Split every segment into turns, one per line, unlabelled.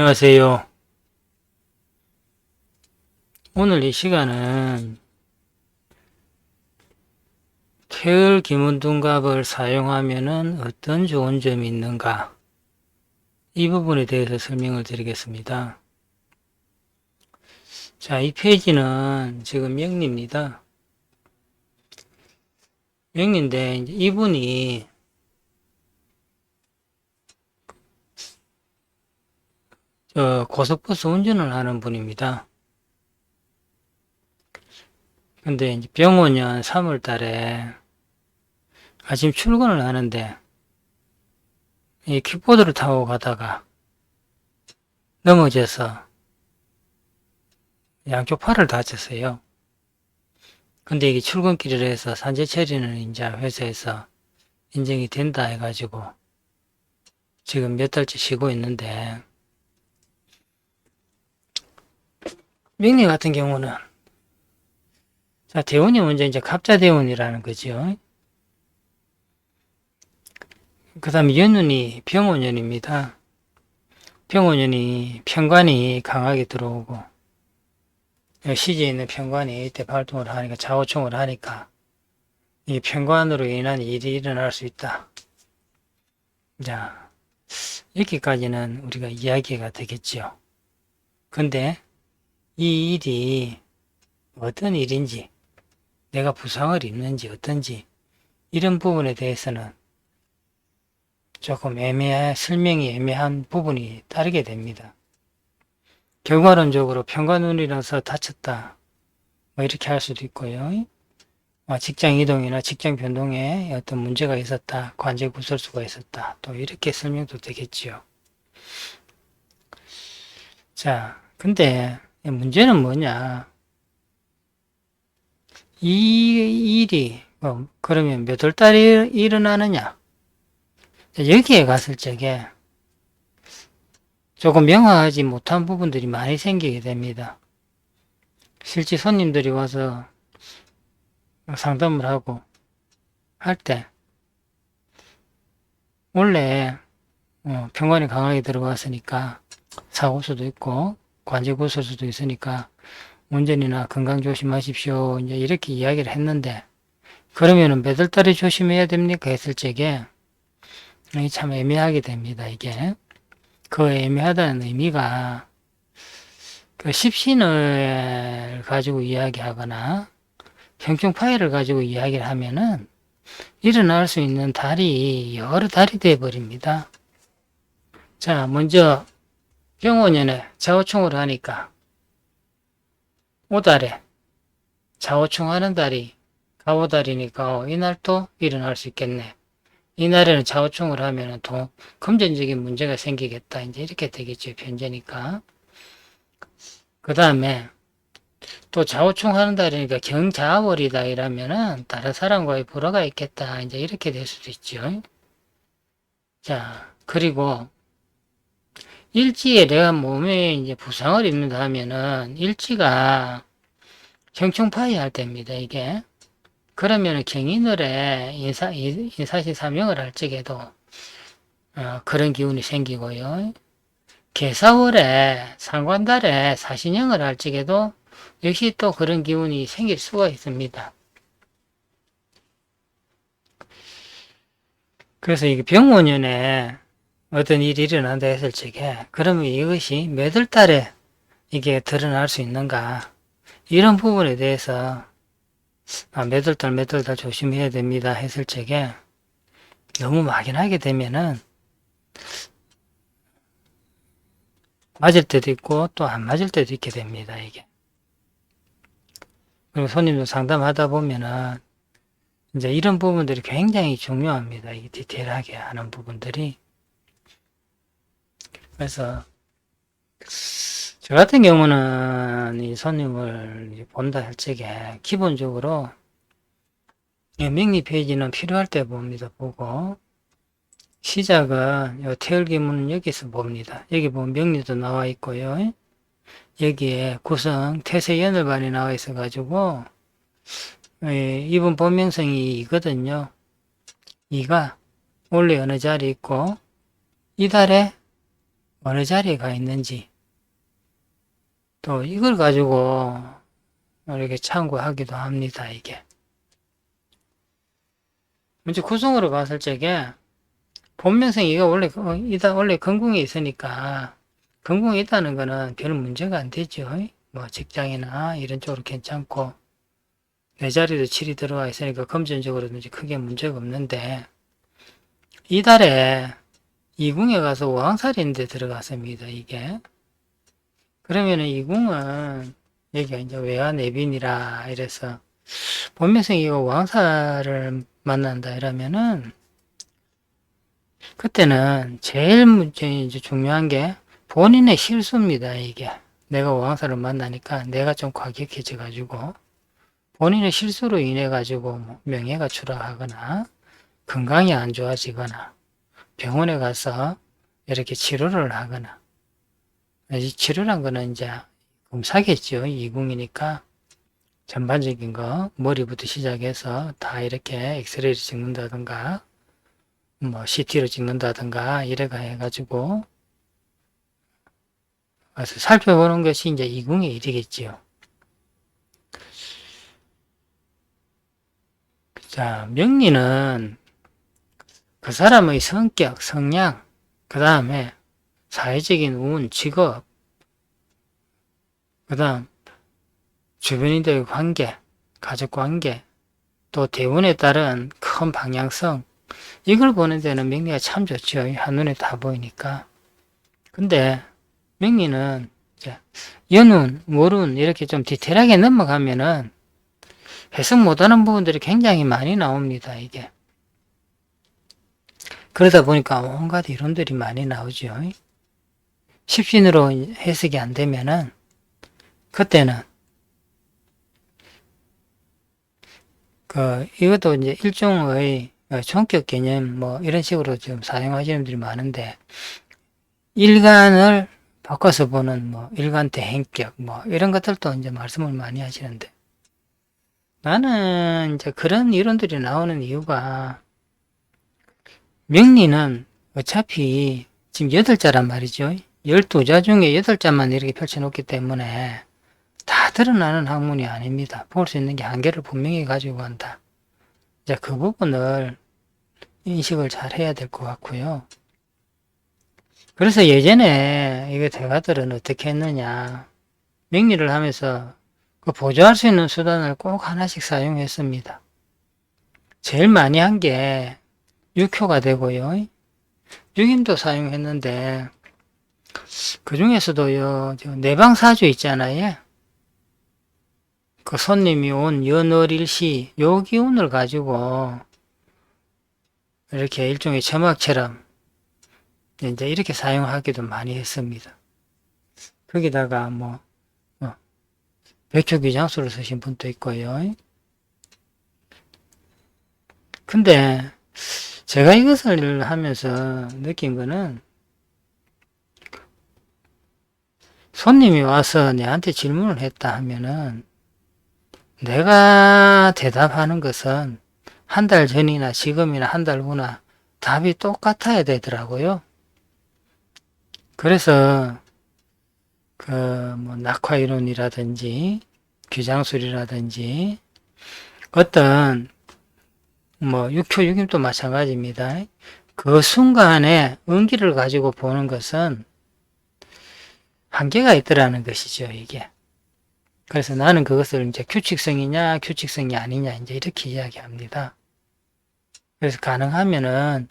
안녕하세요. 오늘 이 시간은 태을 기문둔갑을 사용하면 어떤 좋은 점이 있는가, 이 부분에 대해서 설명을 드리겠습니다. 자, 이 페이지는 지금 명리입니다. 명리인데 이분이 고속버스 운전을 하는 분입니다. 근데 이제 병원년 3월 달에 아침 출근을 하는데 이 킥보드를 타고 가다가 넘어져서 양쪽 팔을 다쳤어요. 근데 이게 출근길이라 해서 산재 처리는 이제 회사에서 인정이 된다 해가지고 지금 몇 달째 쉬고 있는데, 명리 같은 경우는, 자, 대운이 먼저 이제 갑자대운이라는 거죠. 그 다음에 연운이 병원년입니다. 병원년이 편관이 강하게 들어오고, 시지에 있는 편관이 이때 발동을 하니까, 좌우총을 하니까 이 편관으로 인한 일이 일어날 수 있다. 자, 여기까지는 우리가 이야기가 되겠죠. 근데 이 일이 어떤 일인지, 내가 부상을 입는지 어떤지, 이런 부분에 대해서는 조금 설명이 애매한 부분이 따르게 됩니다. 결과론적으로 편관운이라서 다쳤다, 뭐 이렇게 할 수도 있고요. 직장 이동이나 직장 변동에 어떤 문제가 있었다, 관제 구설수가 있었다, 또 이렇게 설명도 되겠지요. 자, 근데 문제는 뭐냐, 이 일이 그러면 몇 월 달에 일어나느냐, 여기에 갔을 적에 조금 명확하지 못한 부분들이 많이 생기게 됩니다. 실제 손님들이 와서 상담을 하고 할 때 원래 편관이 강하게 들어갔으니까 사고수도 있고 관제구설 수도 있으니까 운전이나 건강 조심하십시오, 이제 이렇게 이야기를 했는데, 그러면은 몇 월 달에 조심해야 됩니까 했을 적에 참 애매하게 됩니다. 이게 그 애매하다는 의미가 그 십신을 가지고 이야기하거나 형충 파일을 가지고 이야기를 하면은 일어날 수 있는 달이 여러 달이 되어 버립니다. 자, 먼저 병원년에 좌우충을 하니까 오달에 좌우충 하는 달이 가오달이니까 이날 또 일어날 수 있겠네. 이날에는 좌우충을 하면은 또 금전적인 문제가 생기겠다, 이제 이렇게 되겠죠. 편제니까. 그 다음에 또 좌우충 하는 달이니까 경자월이다 이러면은 다른 사람과의 불화가 있겠다, 이제 이렇게 될 수도 있죠. 자, 그리고 일지에 내가 몸에 이제 부상을 입는다 하면은 일지가 형충파이 할 때입니다, 이게. 그러면은 경인월에 인사시 사명을 할 적에도 그런 기운이 생기고요. 개사월에 상관달에 사신형을 할 적에도 역시 또 그런 기운이 생길 수가 있습니다. 그래서 이게 병원년에 어떤 일이 일어난다 했을 적에 그러면 이것이 몇 월 달에 이게 드러날 수 있는가, 이런 부분에 대해서 몇 월 달 조심해야 됩니다 했을 적에 너무 막연하게 되면은 맞을 때도 있고 또 안 맞을 때도 있게 됩니다, 이게. 그리고 손님도 상담하다 보면은 이제 이런 부분들이 굉장히 중요합니다. 이게 디테일하게 하는 부분들이. 그래서 저 같은 경우는 이 손님을 본다 할 적에 기본적으로 명리 페이지는 필요할 때 봅니다. 보고 시작은 태을기문은 여기서 봅니다. 여기 보면 명리도 나와 있고요. 여기에 구성 태세연을반이 나와 있어 가지고 이분 본명성이 이거든요. 이가 원래 어느 자리 있고 이달에 어느 자리에 가 있는지 또 이걸 가지고 이렇게 참고하기도 합니다. 이게 먼저 구성으로 봤을 적에 본명성이가 원래 건궁에 있으니까 건궁에 있다는 거는 별 문제가 안 되죠. 뭐 직장이나 이런 쪽으로 괜찮고 내 자리도 7이 들어와 있으니까 금전적으로든지 크게 문제가 없는데 이달에 이궁에 가서 왕살인데 들어갔습니다. 이게 그러면은 이궁은 여기가 이제 외화내빈이라 이래서 본명성이가 왕살을 만난다 이러면은 그때는 제일 이제 중요한 게 본인의 실수입니다. 이게 내가 왕살을 만나니까 내가 좀 과격해져 가지고 본인의 실수로 인해 가지고 뭐 명예가 추락하거나 건강이 안 좋아지거나 병원에 가서 이렇게 치료를 하거나 이 치료란 거는 이제 검사겠죠. 이궁이니까 전반적인 거 머리부터 시작해서 다 이렇게 엑스레이를 찍는다든가 뭐 CT로 찍는다든가 이래가 해가지고 와서 살펴보는 것이 이제 이궁의 일이겠지요. 자, 명리는 그 사람의 성격, 성향, 그 다음에 사회적인 운, 직업, 그 다음 주변인들의 관계, 가족 관계, 또 대운에 따른 큰 방향성, 이걸 보는 데는 명리가 참 좋죠. 한눈에 다 보이니까. 근데 명리는 이제 연운, 월운 이렇게 좀 디테일하게 넘어가면은 해석 못하는 부분들이 굉장히 많이 나옵니다. 이게. 그러다 보니까 온갖 이론들이 많이 나오죠. 십신으로 해석이 안 되면은 그때는 이것도 이제 일종의 총격 개념 뭐 이런 식으로 좀 사용하시는 분들이 많은데 일간을 바꿔서 보는 뭐 일간 대행격 뭐 이런 것들도 이제 말씀을 많이 하시는데 나는 이제 그런 이론들이 나오는 이유가 명리는 어차피 지금 8자란 말이죠. 12자 중에 8자만 이렇게 펼쳐놓기 때문에 다 드러나는 학문이 아닙니다. 볼 수 있는 게 한계를 분명히 가지고 간다. 이제 그 부분을 인식을 잘 해야 될 것 같고요. 그래서 예전에 이거 대가들은 어떻게 했느냐. 명리를 하면서 그 보조할 수 있는 수단을 꼭 하나씩 사용했습니다. 제일 많이 한 게 육효가 되고요. 육임도 사용했는데 그 중에서도요. 내방사주 있잖아요. 그 손님이 온 연월일시 요 기운을 가지고 이렇게 일종의 점막처럼 이제 이렇게 사용하기도 많이 했습니다. 거기다가 뭐 백초기장수를 쓰신 분도 있고요. 근데 제가 이것을 하면서 느낀 거는 손님이 와서 내한테 질문을 했다 하면은 내가 대답하는 것은 한 달 전이나 지금이나 한 달 후나 답이 똑같아야 되더라고요. 그래서 뭐 낙화이론이라든지 귀장술이라든지 어떤 뭐 육효육임도 마찬가지입니다. 그 순간에 은기를 가지고 보는 것은 한계가 있더라는 것이죠, 이게. 그래서 나는 그것을 이제 규칙성이냐, 규칙성이 아니냐, 이제 이렇게 이야기합니다. 그래서 가능하면은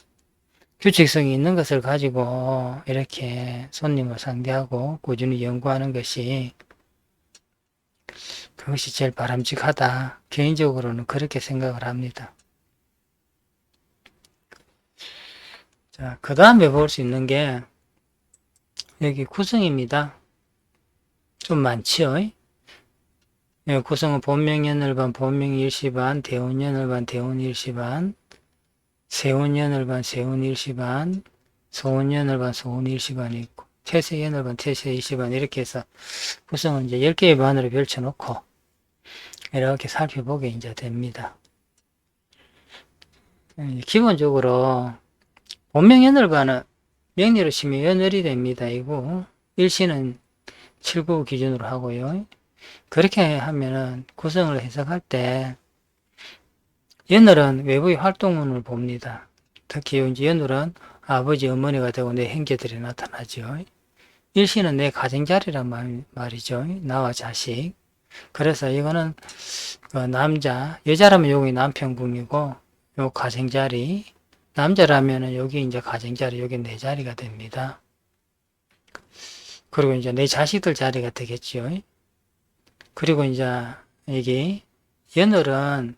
규칙성이 있는 것을 가지고 이렇게 손님을 상대하고 꾸준히 연구하는 것이 그것이 제일 바람직하다. 개인적으로는 그렇게 생각을 합니다. 자, 그 다음에 볼 수 있는 게 여기 구성입니다. 좀 많지요? 예, 구성은 본명연을반, 본명일시반, 대운연을반, 대운일시반, 세운연을반, 세운일시반, 소운연을반, 소운일시반이 있고 태세연을반, 태세일시반 이렇게 해서 구성은 이제 10개의 반으로 펼쳐놓고 이렇게 살펴보게 이제 됩니다. 기본적으로 본명연을반은 명리로 치면 연월이 됩니다. 이거 일시는 7구 기준으로 하고요. 그렇게 하면은 구성을 해석할 때 연월은 외부의 활동운을 봅니다. 특히 이제 연월은 아버지, 어머니가 되고 내 형제들이 나타나죠. 일시는 내 가정자리란 말이죠. 나와 자식. 그래서 이거는 그 남자, 여자라면 여기 남편궁이고 요 가정자리, 남자라면은 여기 이제 가정자리, 여기 내 자리가 됩니다. 그리고 이제 내 자식들 자리가 되겠죠. 그리고 이제 이게 연월은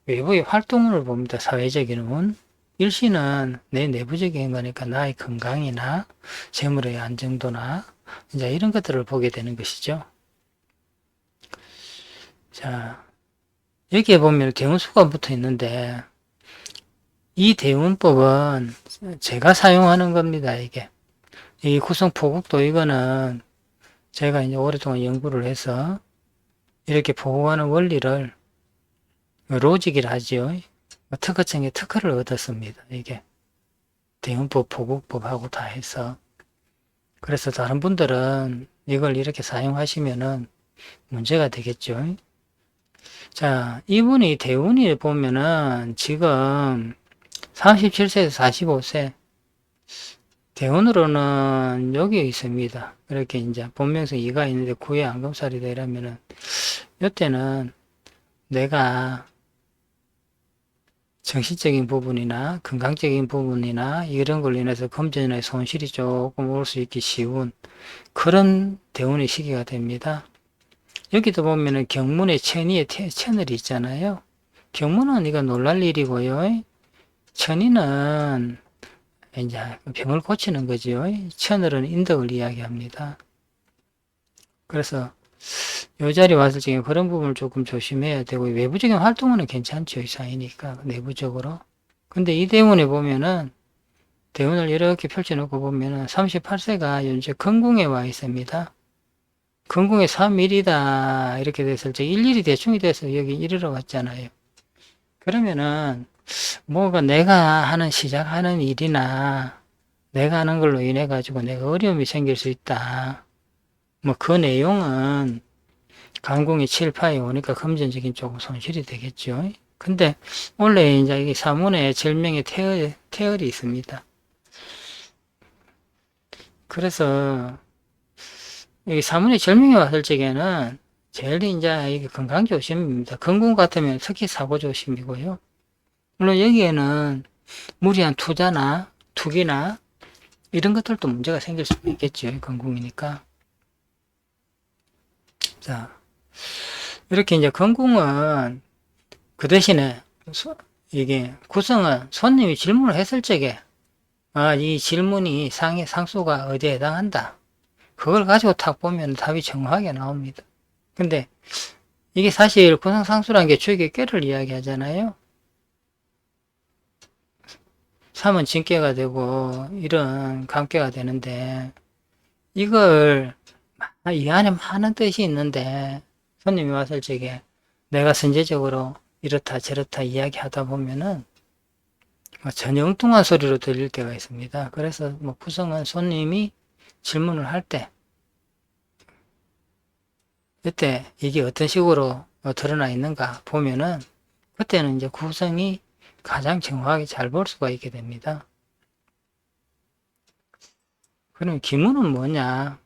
외부의 활동을 봅니다. 사회적인 운. 일시는 내 내부적인 거니까 나의 건강이나 재물의 안정도나 이제 이런 것들을 보게 되는 것이죠. 자, 여기에 보면 대운수가 붙어 있는데 이 대운법은 제가 사용하는 겁니다. 이게 이 구성포국도 이거는 제가 이제 오랫동안 연구를 해서 이렇게 보고하는 원리를 로직이라 하지요. 특허청에 특허를 얻었습니다. 이게 대운법, 포국법하고 다 해서. 그래서 다른 분들은 이걸 이렇게 사용하시면은 문제가 되겠죠. 자, 이분이 대운이 보면은 지금 37세에서 45세 대운으로는 여기에 있습니다. 이렇게 이제 본명성 2가 있는데 9에 안금살이다 이러면은 이때는 내가 정신적인 부분이나 건강적인 부분이나 이런 걸로 인해서 금전의 손실이 조금 올 수 있기 쉬운 그런 대운의 시기가 됩니다. 여기도 보면은 경문의 천이의 천을이 있잖아요. 경문은 이거 놀랄 일이고요. 천이는 이제 병을 고치는 거죠. 천을은 인덕을 이야기합니다. 그래서 이 자리 왔을 적에 그런 부분을 조금 조심해야 되고 외부적인 활동은 괜찮죠. 이상이니까 내부적으로. 근데 이 대운에 보면은 대운을 이렇게 펼쳐놓고 보면은 38세가 현재 건궁에 와 있습니다. 건궁에 3일이다 이렇게 됐을 때 일일이 대충이 돼서 여기 이르러 왔잖아요. 그러면은 뭐가 내가 하는 시작하는 일이나 내가 하는 걸로 인해 가지고 내가 어려움이 생길 수 있다. 뭐 그 내용은 강궁이 7파에 오니까 금전적인 조금 손실이 되겠죠. 근데 원래 이제 이 사문에 절명의 태열이 있습니다. 그래서 여기 사문에 절명이 왔을 적에는 제일 이제 이게 건강 조심입니다. 건궁 같으면 특히 사고 조심이고요. 물론 여기에는 무리한 투자나 투기나 이런 것들도 문제가 생길 수 있겠죠. 건궁이니까. 자, 이렇게 이제 건궁은 그 대신에 이게 구성은 손님이 질문을 했을 적에 이 질문이 상수가 어디에 해당한다. 그걸 가지고 탁 보면 답이 정확하게 나옵니다. 근데 이게 사실 구성상수라는 게 주역의 꾀를 이야기하잖아요. 3은 진꾀가 되고 이런 감꾀가 되는데 이걸 이 안에 많은 뜻이 있는데 손님이 왔을 적에 내가 선제적으로 이렇다 저렇다 이야기하다 보면은 전혀 엉뚱한 소리로 들릴 때가 있습니다. 그래서 뭐 구성은 손님이 질문을 할 때 그때 이게 어떤 식으로 드러나 있는가 보면은 그때는 이제 구성이 가장 정확하게 잘 볼 수가 있게 됩니다. 그럼 기문은 뭐냐?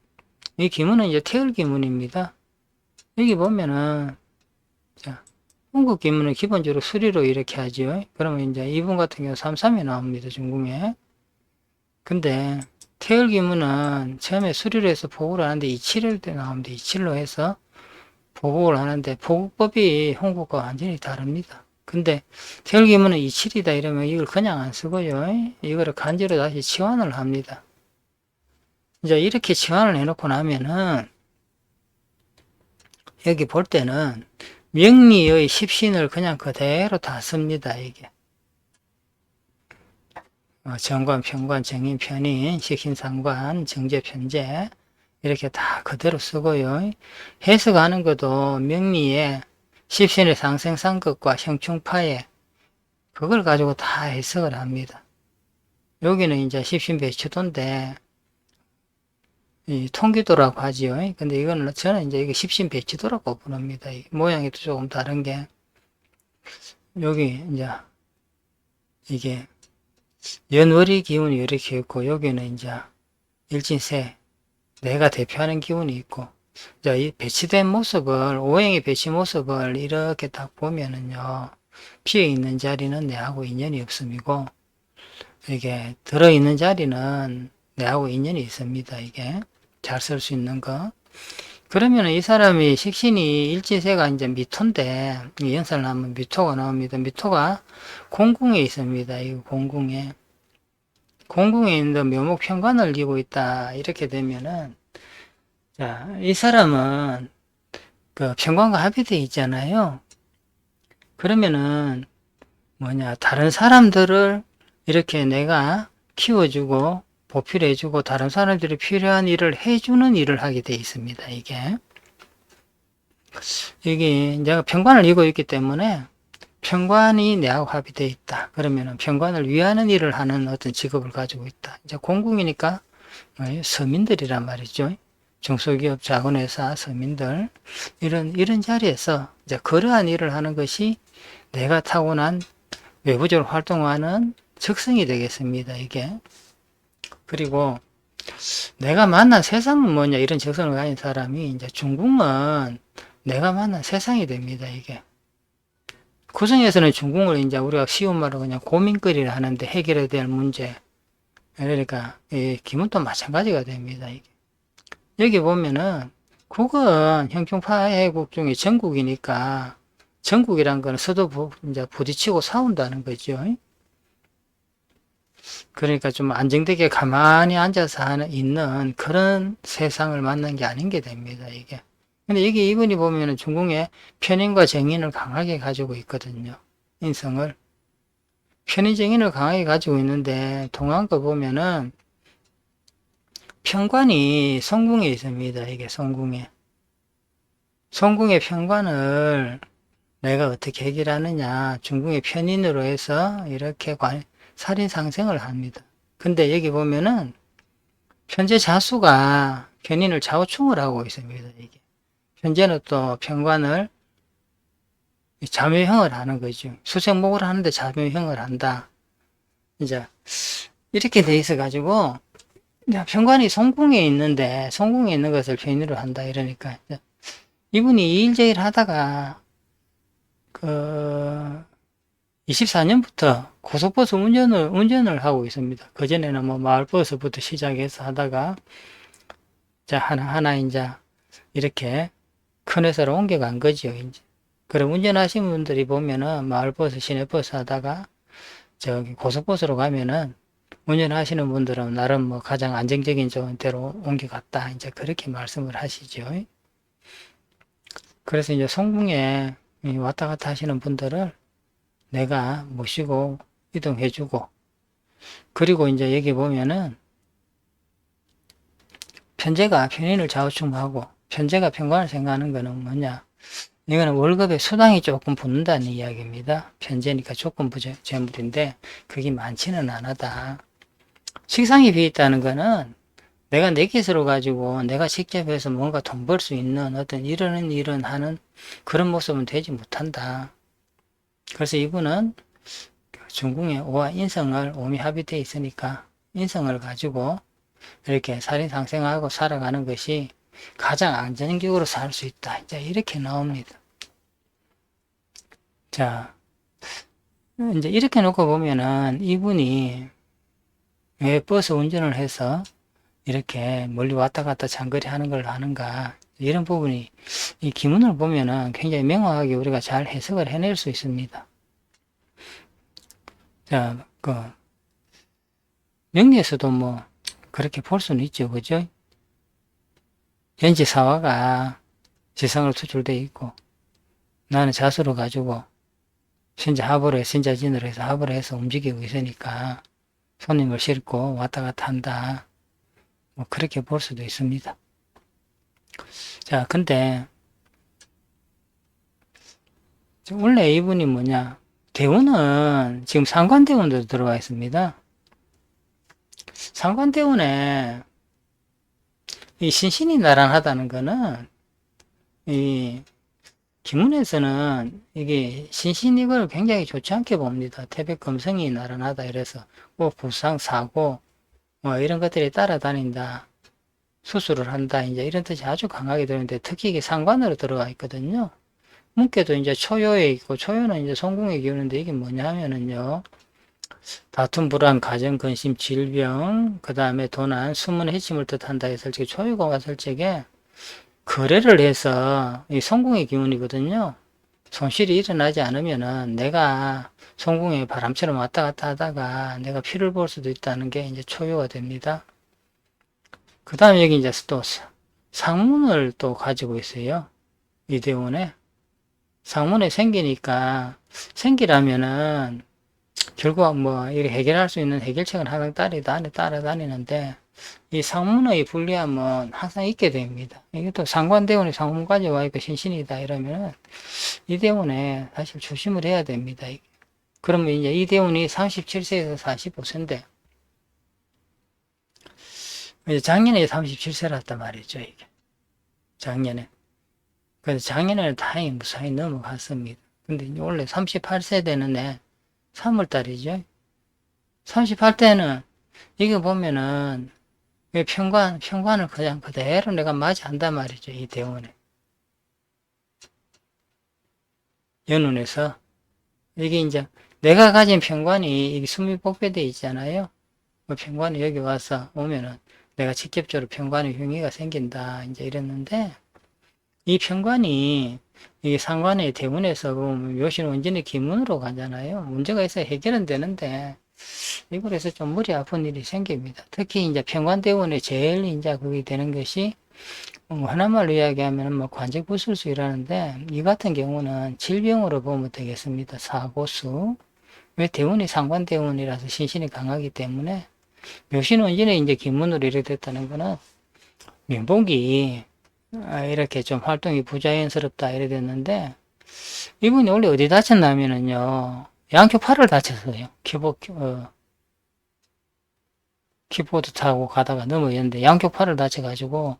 이 기문은 이제 태을 기문입니다. 여기 보면은 자, 한국 기문은 기본적으로 수리로 이렇게 하죠. 그러면 이제 이분 같은 경우 33에 나옵니다. 중궁에. 근데 태을 기문은 처음에 수리로 해서 보고를 하는데 27일 때 나옵니다. 27로 해서 보고를 하는데 보고법이 홍국과 완전히 다릅니다. 근데 태을 기문은 27이다 이러면 이걸 그냥 안 쓰고요. 이거를 간지로 다시 치환을 합니다. 이제 이렇게 치환을 해놓고 나면은 여기 볼 때는 명리의 십신을 그냥 그대로 다 씁니다. 이게 정관, 편관, 정인, 편인, 식신상관, 정제, 편제 이렇게 다 그대로 쓰고요. 해석하는 것도 명리에 십신의 상생상극과 형충파에 그걸 가지고 다 해석을 합니다. 여기는 이제 십신배치도인데, 이 통기도라고 하지요. 근데 이거는 저는 이제 이거 십신배치도라고 부릅니다. 모양이 조금 다른 게, 여기 이제 이게 연월이 기운이 이렇게 있고, 여기는 이제 일진새, 내가 대표하는 기운이 있고, 자, 이 배치된 모습을, 오행의 배치 모습을 이렇게 딱 보면은요, 피해 있는 자리는 내하고 인연이 없음이고, 이게 들어있는 자리는 내하고 인연이 있습니다. 이게 잘 쓸 수 있는 거. 그러면 이 사람이 식신이 일지세가 이제 미토인데, 이 연산을 하면 미토가 나옵니다. 미토가 공궁에 있습니다. 이 공궁에. 공궁에 있는데 묘목 편관을 이고 있다. 이렇게 되면은, 자, 이 사람은 그 편관과 합의되어 있잖아요. 그러면은 다른 사람들을 이렇게 내가 키워주고 보필해주고 다른 사람들이 필요한 일을 해주는 일을 하게 돼 있습니다. 이게 내가 편관을 이고 있기 때문에 편관이 내하고 합의되어 있다. 그러면은 편관을 위하는 일을 하는 어떤 직업을 가지고 있다. 이제 공궁이니까 서민들이란 말이죠. 중소기업, 자본회사, 서민들 이런 자리에서 이제 그러한 일을 하는 것이 내가 타고난 외부적으로 활동하는 적성이 되겠습니다. 이게. 그리고 내가 만난 세상은 뭐냐 이런 적성을 가진 사람이 이제 중궁은 내가 만난 세상이 됩니다. 이게. 구성에서는 중궁을 이제 우리가 쉬운 말로 그냥 고민거리를 하는데 해결해야 될 문제. 그러니까 이 기문도 마찬가지가 됩니다. 이게. 여기 보면은 국은 형충파해국 중에 전국이니까 전국이란 거는 서로 이제 부딪히고 싸운다는 거죠. 그러니까 좀 안정되게 가만히 앉아서 있는 그런 세상을 만난 게 아닌 게 됩니다, 이게. 근데 여기 이분이 보면은 중궁에 편인과 정인을 강하게 가지고 있거든요. 인성을. 편인 정인을 강하게 가지고 있는데, 동안 거 보면은 편관이 성궁에 있습니다, 이게 성궁에. 성궁의 편관을 내가 어떻게 해결하느냐, 중궁의 편인으로 해서 이렇게 살인 상생을 합니다. 근데 여기 보면은 현재 자수가 편인을 좌우충을 하고 있습니다. 이게 현재는 또 편관을 자묘형을 하는 거죠. 수생목을 하는데 자묘형을 한다. 이제 이렇게 돼 있어 가지고 편관이 성궁에 있는데 성궁에 있는 것을 편인으로 한다 이러니까 이분이 이일제일 하다가 그 24년부터 고속버스 운전을 하고 있습니다. 그전에는 뭐 마을버스부터 시작해서 하다가, 자, 하나, 이제, 이렇게 큰 회사로 옮겨간 거죠, 이제. 그럼 운전하시는 분들이 보면은 마을버스, 시내버스 하다가, 저기 고속버스로 가면은, 운전하시는 분들은 나름 뭐 가장 안정적인 좋은 데로 옮겨갔다. 이제 그렇게 말씀을 하시죠. 그래서 이제 성궁에 왔다 갔다 하시는 분들을 내가 모시고 이동해주고, 그리고 이제 여기 보면은 편제가 편인을 좌우충하고 편제가 편관을 생각하는 거는 뭐냐, 이거는 월급에 수당이 조금 붙는다는 이야기입니다. 편제니까 조건부 재물인데 그게 많지는 않았다. 식상이 비있다는 거는 내가 내 깃으로 가지고 내가 직접 해서 뭔가 돈 벌 수 있는 어떤 이런 하는 그런 모습은 되지 못한다. 그래서 이분은 중궁의 오와 인성을 오미 합의되어 있으니까 인성을 가지고 이렇게 살인상생하고 살아가는 것이 가장 안정적으로 살 수 있다. 이제 이렇게 나옵니다. 자, 이제 이렇게 놓고 보면은 이분이 왜 버스 운전을 해서 이렇게 멀리 왔다 갔다 장거리 하는 걸 하는가, 이런 부분이 이 기문을 보면은 굉장히 명확하게 우리가 잘 해석을 해낼 수 있습니다. 자, 명리에서도 뭐 그렇게 볼 수는 있죠, 그죠? 연지사화가 지성으로 투출되어 있고 나는 자수로 가지고 신자 합으로 해서 신자진으로 해서 합으로 해서 움직이고 있으니까 손님을 싣고 왔다 갔다 한다. 뭐 그렇게 볼 수도 있습니다. 자, 근데 원래 이분이 대운은 지금 상관대운도 들어와 있습니다. 상관 때문에 이 신신이 나란하다는 거는 이 기문에서는 이게 신신 이걸 굉장히 좋지 않게 봅니다. 태백 금성이 나란하다 이래서 뭐 부상 사고 뭐 이런 것들이 따라다닌다. 수술을 한다. 이제 이런 뜻이 아주 강하게 들는데 특히 이게 상관으로 들어가 있거든요. 문께도 이제 초요에 있고 초요는 이제 성궁의 기운인데 이게 뭐냐 하면은요. 다툼, 불안, 가정, 근심, 질병, 그 다음에 도난, 숨은 해침을 뜻한다 했을 적에 초요가 왔을 적에 거래를 해서 이 성궁의 기운이거든요. 손실이 일어나지 않으면은 내가 성궁에 바람처럼 왔다 갔다 하다가 내가 피를 볼 수도 있다는 게 이제 초요가 됩니다. 그 다음에 여기 이제 또 상문을 또 가지고 있어요. 이대원에. 상문에 생기니까 생기라면은 결국 뭐 이렇게 해결할 수 있는 해결책은 항상 따라다니는데 이 상문의 불리함은 항상 있게 됩니다. 이게 또 상관대원이 상문까지 와 있고 신신이다 이러면은 이 대원에 사실 조심을 해야 됩니다. 그러면 이제 이 대원이 37세에서 45세인데 작년에 37세랐단 말이죠. 이게 작년에. 그래서 작년에는 다행히 무사히 넘어갔습니다. 근데 원래 38세 되는 애 3월달이죠. 38대는 이거 보면은 평관을 그냥 그대로 내가 맞이한단 말이죠. 이 대원에. 연운에서. 이게 이제 내가 가진 평관이 이게 수미복배돼 있잖아요. 그 평관이 여기 와서 오면은 내가 직접적으로 평관의 흉의가 생긴다. 이제 이랬는데 이 평관이 이게 상관의 대문에서 보면 묘신 원진의 기문으로 가잖아요. 문제가 있어야 해결은 되는데 이걸 해서 좀 머리 아픈 일이 생깁니다. 특히 이제 평관대원에 제일 이제 그게 되는 것이 하나말로 이야기하면 뭐 관직부술수라는데 이 같은 경우는 질병으로 보면 되겠습니다. 사고수. 왜 대원이 상관대원이라서 신신이 강하기 때문에 묘신 원진의 이제 기문으로 이렇게 됐다는 거는 민복이 이렇게 좀 활동이 부자연스럽다 이래 됐는데 이분이 원래 어디 다쳤냐면은요 양쪽 팔을 다쳤어요. 키보드 타고 가다가 넘어졌는데 양쪽 팔을 다쳐가지고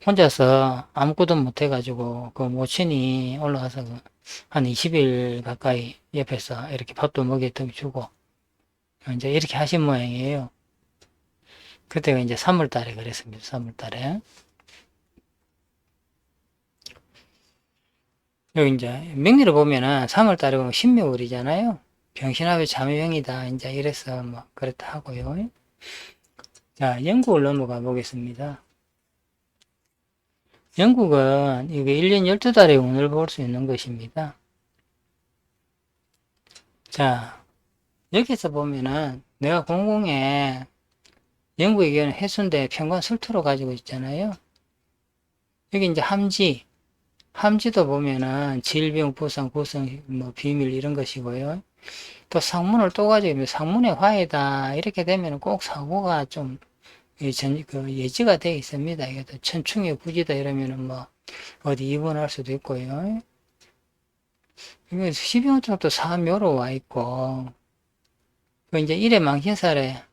혼자서 아무것도 못해가지고 그 모친이 올라가서 한 20일 가까이 옆에서 이렇게 밥도 먹여 주고 이제 이렇게 하신 모양이에요. 그때가 이제 3월 달에 그랬습니다. 3월 달에. 여기 이제 명리를 보면은 3월 달에 보면 신묘월이잖아요. 병신합의 자묘형이다. 이제 이래서 뭐 그렇다 하고요. 자, 영국을 넘어가 보겠습니다. 영국은 이게 1년 12달의 운을 볼 수 있는 것입니다. 자, 여기서 보면은 내가 공공에 영국의 경우는 해수인데 평관 술토로 가지고 있잖아요. 여기 이제 함지도 보면은 질병, 부상, 구성, 뭐 비밀 이런 것이고요. 또 상문을 또 가지고 있는데 상문의 화해다 이렇게 되면 꼭 사고가 좀 예지가 되어 있습니다. 이게 또 천충의 부지다 이러면은 뭐 어디 입원할 수도 있고요. 이거 12호 또 사묘로 와 있고 그 이제 일의 망신살에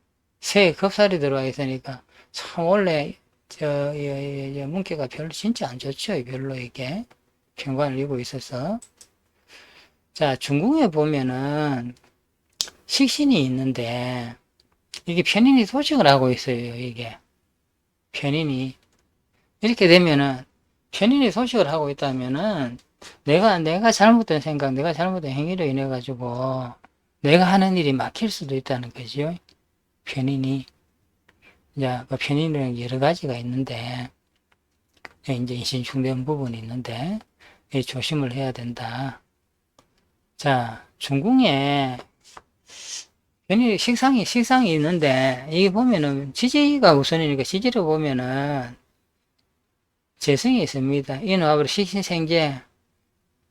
새 겁살이 들어와 있으니까 참 원래 문기가 별로 진짜 안 좋죠. 별로 이게 평관을 이고 있어서 자 중궁에 보면은 식신이 있는데 이게 편인이 소식을 하고 있어요. 이게 편인이 이렇게 되면은 편인이 소식을 하고 있다면은 내가 잘못된 생각, 내가 잘못된 행위로 인해 가지고 내가 하는 일이 막힐 수도 있다는 거죠. 편인이 이제 그 편인이라는 여러 가지가 있는데 이제 인신중대한 부분이 있는데 조심을 해야 된다. 자 중궁에 편인이 식상이 있는데 이게 보면은 지지가 우선이니까 지지를 보면은 재성이 있습니다. 이놈하고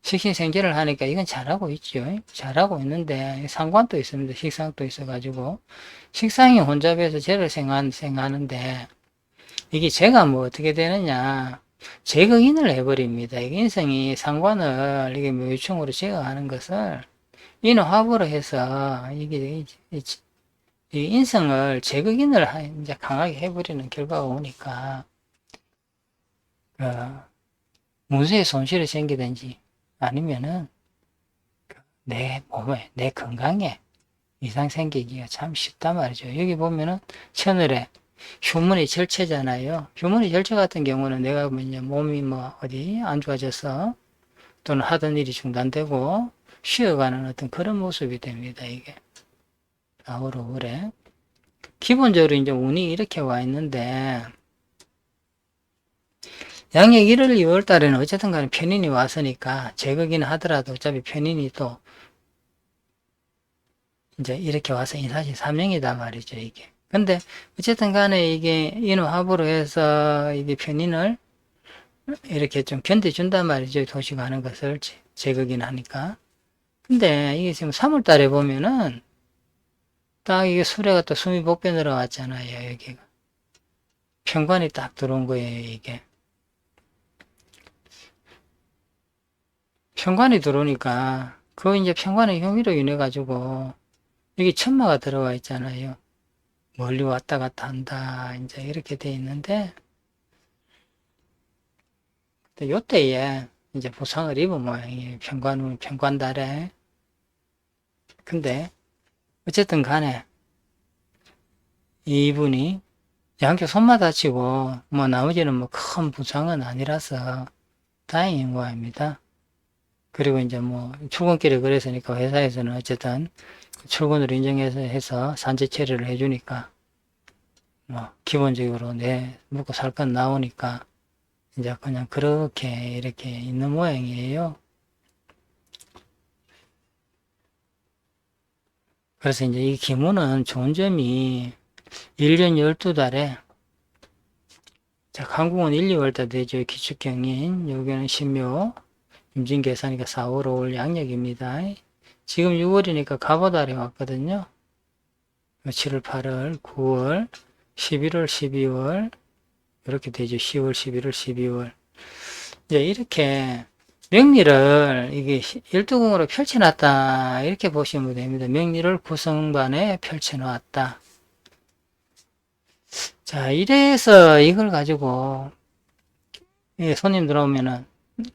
식신생제를 하니까 이건 잘하고 있죠. 잘하고 있는데 상관도 있습니다. 식상도 있어가지고 식상이 혼잡해서 죄를 생하는데 이게 죄가 뭐 어떻게 되느냐 제거인을 해버립니다. 이게 인성이 상관을 이게 묘충으로 제거하는 것을 인화합으로 해서 이게 이 인성을 제극인을 이제 강하게 해버리는 결과가 오니까, 문서에 손실이 생기든지 아니면은 내 몸에, 내 건강에 이상 생기기가 참 쉽단 말이죠. 여기 보면은 천을에 휴문이 절체잖아요. 휴문이 절체 같은 경우는 내가 뭐냐, 몸이 뭐 어디 안 좋아져서 또는 하던 일이 중단되고 쉬어가는 어떤 그런 모습이 됩니다. 이게 라오로 그래. 기본적으로 이제 운이 이렇게 와 있는데 양력 1월, 2월 달에는 어쨌든 간에 편인이 왔으니까 제거긴 하더라도 어차피 편인이 또 이제 이렇게 와서 인사시 3명이다 말이죠, 이게. 근데 어쨌든 간에 이게 인호합으로 해서 이게 편인을 이렇게 좀 견뎌준단 말이죠, 도시 가는 것을 제거긴 하니까. 근데 이게 지금 3월 달에 보면은 딱 이게 수레가 또 숨이 복변 들어왔잖아요, 여기가. 편관이 딱 들어온 거예요, 이게. 편관이 들어오니까 그 이제 편관의 형의로 인해 가지고 여기 천마가 들어와 있잖아요. 멀리 왔다 갔다 한다 이제 이렇게 돼 있는데 요때에 이제 부상을 입은 모양이에요. 편관달에. 근데 어쨌든 간에 이분이 양쪽 손만 다치고 뭐 나머지는 뭐 큰 부상은 아니라서 다행인 모양입니다. 그리고 이제 뭐 출근길에 그랬으니까 회사에서는 어쨌든 출근을 인정해서 해서 산재 처리를 해주니까 뭐 기본적으로 내 먹고 살 건 나오니까 이제 그냥 그렇게 이렇게 있는 모양이에요. 그래서 이제 이 기문은 좋은 점이 1년 12달에 자, 한국은 1, 2월달 되죠. 기축경인 여기는 신묘 임진계산이니까 4, 5, 5월 양력입니다. 지금 6월이니까 갑오달이 왔거든요. 7월, 8월, 9월, 11월, 12월 이렇게 되죠. 10월, 11월, 12월 이제 이렇게 명리를 이게 12궁으로 펼쳐놨다 이렇게 보시면 됩니다. 명리를 구성반에 펼쳐놓았다. 자, 이래서 이걸 가지고 손님 들어오면은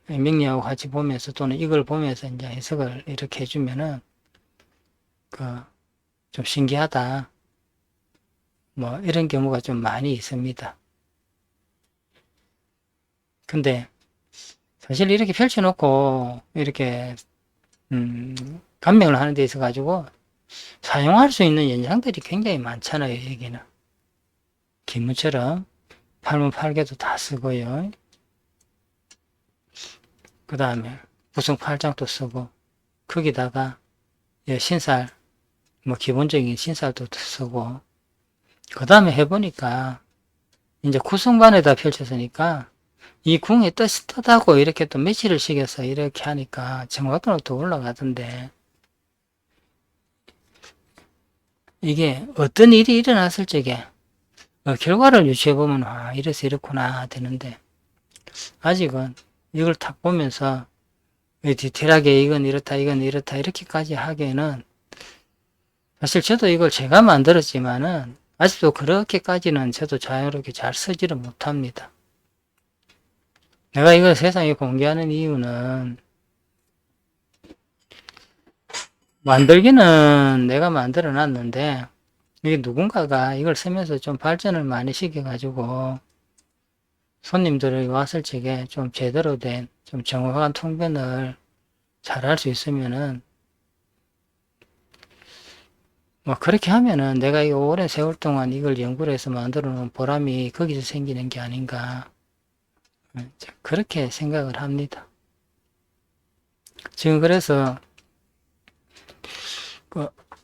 명리하고 같이 보면서 또는 이걸 보면서 이제 해석을 이렇게 해주면은 좀 신기하다. 뭐 이런 경우가 좀 많이 있습니다. 근데 사실 이렇게 펼쳐놓고 이렇게 감명을 하는 데 있어 가지고 사용할 수 있는 연장들이 굉장히 많잖아요. 여기는 기문처럼 팔문 팔개도 다 쓰고요. 그 다음에 구성 팔장도 쓰고 거기다가 신살 뭐 기본적인 신살도 쓰고 그 다음에 해보니까 이제 구성반에다 펼쳤으니까 이 궁의 뜻하고 이렇게 또 매치를 시켜서 이렇게 하니까 정확도는 더 올라가던데 이게 어떤 일이 일어났을 적에 결과를 유추해보면 아 이래서 이렇구나 되는데 아직은 이걸 딱 보면서 디테일하게 이건 이렇다 이렇게까지 하기에는 사실 저도 이걸 제가 만들었지만은 아직도 그렇게까지는 저도 자유롭게 잘 쓰지를 못합니다. 내가 이걸 세상에 공개하는 이유는 만들기는 내가 만들어 놨는데 이게 누군가가 이걸 쓰면서 좀 발전을 많이 시켜 가지고 손님들이 왔을 적에 좀 제대로 된 좀 정확한 통변을 잘 할 수 있으면은 뭐 그렇게 하면은 내가 이 오랜 세월 동안 이걸 연구를 해서 만들어 놓은 보람이 거기서 생기는 게 아닌가 그렇게 생각을 합니다. 지금 그래서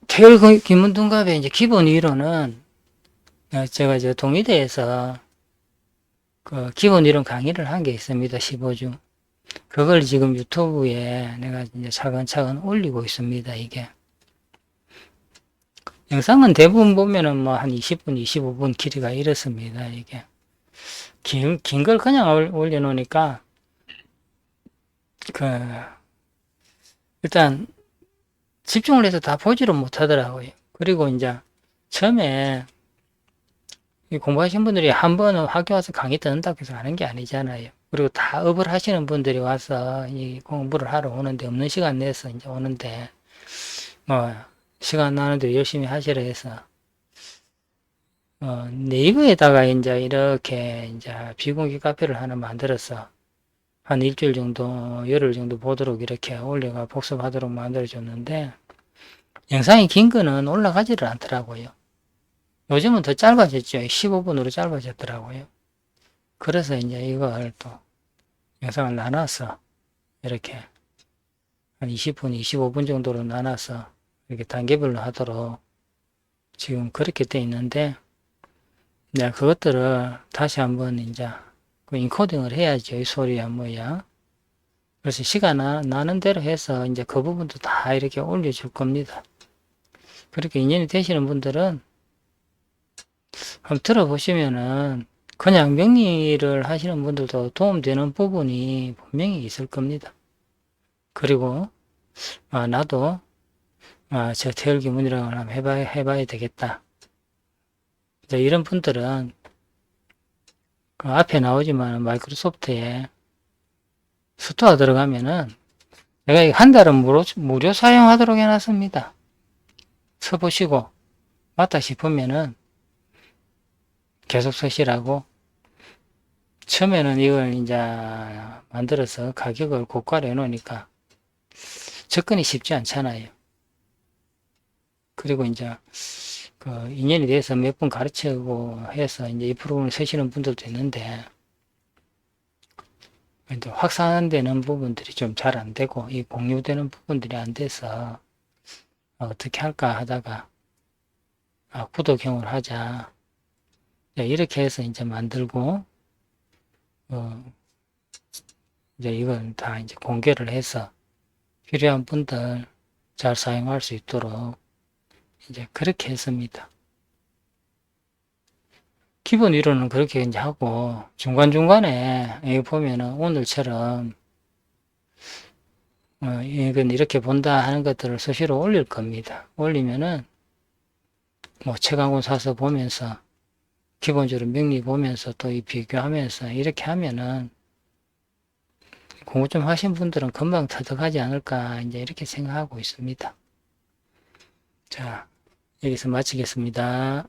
태열 김문둥갑의 이제 기본 이론은 제가 이제 동의대에서 기본 이론 강의를 한 게 있습니다. 15주. 그걸 지금 유튜브에 내가 이제 차근차근 올리고 있습니다. 이게. 영상은 대부분 보면은 뭐 한 20분, 25분 길이가 이렇습니다. 이게. 긴 걸 그냥 올려놓으니까, 일단 집중을 해서 다 보지를 못하더라고요. 그리고 이제 처음에 이 공부하신 분들이 한 번은 학교 와서 강의 듣는다고 해서 하는 게 아니잖아요. 그리고 다 업을 하시는 분들이 와서 이 공부를 하러 오는데, 없는 시간 내서 이제 오는데, 뭐, 시간 나는데 열심히 하시라 해서, 네이버에다가 이제 이렇게 이제 비공개 카페를 하나 만들어서, 한 일주일 정도, 열흘 정도 보도록 이렇게 올려가 복습하도록 만들어줬는데, 영상이 긴 거는 올라가지를 않더라고요. 요즘은 더 짧아졌죠. 15분으로 짧아졌더라고요. 그래서 이제 이걸 또 영상을 나눠서 이렇게 한 20분, 25분 정도로 나눠서 이렇게 단계별로 하도록 지금 그렇게 돼 있는데, 내가 그것들을 다시 한번 이제 그 인코딩을 해야죠. 이 소리야 뭐야. 그래서 시간 나는 대로 해서 이제 그 부분도 다 이렇게 올려줄 겁니다. 그렇게 인연이 되시는 분들은 한번 들어보시면은 그냥 명리를 하시는 분들도 도움되는 부분이 분명히 있을 겁니다. 그리고 나도 저 태열기문이라고 한번 해봐야 되겠다. 이런 분들은 그 앞에 나오지만 마이크로소프트에 스토어 들어가면은 내가 한 달은 무료 사용하도록 해놨습니다. 써보시고 맞다 싶으면은 계속 쓰시라고. 처음에는 이걸 이제 만들어서 가격을 고가로 해놓으니까 접근이 쉽지 않잖아요. 그리고 이제 그 인연이 돼서 몇 분 가르치고 해서 이제 이 프로그램을 쓰시는 분들도 있는데, 확산되는 부분들이 좀 잘 안 되고, 이 공유되는 부분들이 안 돼서 어떻게 할까 하다가 구독형을 하자. 이렇게 해서 이제 만들고, 이제 이걸 다 이제 공개를 해서 필요한 분들 잘 사용할 수 있도록 이제 그렇게 했습니다. 기본 이론은 그렇게 이제 하고, 중간중간에 여기 보면은 오늘처럼 이건 이렇게 본다 하는 것들을 수시로 올릴 겁니다. 올리면은 뭐 책 한 권 사서 보면서 기본적으로 명리 보면서 또 이 비교하면서 이렇게 하면은 공부 좀 하신 분들은 금방 터득하지 않을까 이제 이렇게 생각하고 있습니다. 자, 여기서 마치겠습니다.